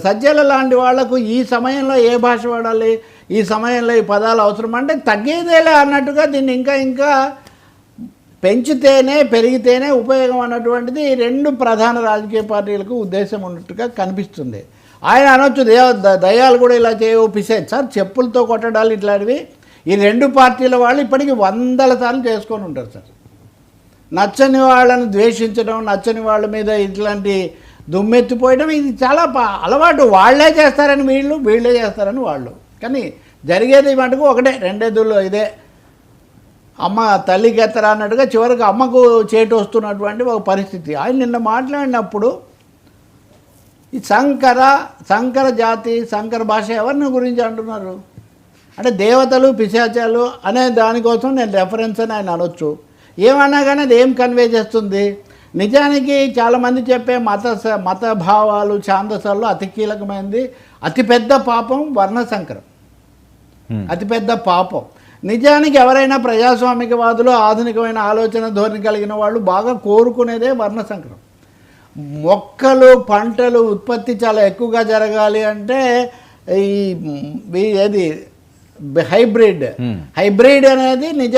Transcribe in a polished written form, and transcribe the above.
సజ్జల లాంటి వాళ్లకు ఈ సమయంలో ఏ భాష వాడాలి, ఈ సమయంలో ఈ పదాలు అవసరం అంటే తగ్గేదేలే అన్నట్టుగా దీన్ని ఇంకా పెంచితేనే పెరిగితేనే ఉపయోగం అన్నటువంటిది ఈ రెండు ప్రధాన రాజకీయ పార్టీలకు ఉద్దేశం ఉన్నట్టుగా కనిపిస్తుంది. ఆయన అనొచ్చు దయ్యాలు కూడా ఇలా చేపిసేది సార్, చెప్పులతో కొట్టడాలు ఇట్లాంటివి ఈ రెండు పార్టీల వాళ్ళు ఇప్పటికీ 100 సార్లు చేసుకొని ఉంటారు సార్. నచ్చని వాళ్ళని ద్వేషించడం, నచ్చని వాళ్ళ మీద ఇట్లాంటి దుమ్మెత్తిపోయడం ఇది చాలా అలవాటు. వాళ్ళే చేస్తారని వీళ్ళే చేస్తారని వాళ్ళు. కానీ జరిగేది మటుకు ఒకటే, రెండేదుల్లో ఇదే అమ్మ తల్లికి ఎత్తరా అన్నట్టుగా చివరికి అమ్మకు చేటు వస్తున్నటువంటి ఒక పరిస్థితి. ఆయన నిన్న మాట్లాడినప్పుడు ఈ సంకర జాతి సంకర భాష ఎవరిని గురించి అంటున్నారు అంటే దేవతలు పిశాచాలు అనే దానికోసం నేను రెఫరెన్స్ అని ఆయన అనొచ్చు. ఏమన్నా కానీ అది ఏం కన్వే చేస్తుంది? నిజానికి చాలామంది చెప్పే మత భావాలు ఛాందసాల్లో అతి కీలకమైనది, అతిపెద్ద పాపం వర్ణ సంకరం, అతిపెద్ద పాపం. నిజానికి ఎవరైనా ప్రజాస్వామికవాదులు ఆధునికమైన ఆలోచన ధోరణి కలిగిన వాళ్ళు బాగా కోరుకునేదే వర్ణ సంకరం. మొక్కలు పంటలు ఉత్పత్తి చాలా ఎక్కువగా జరగాలి అంటే ఏది హైబ్రిడ్ అనేది నిజానికి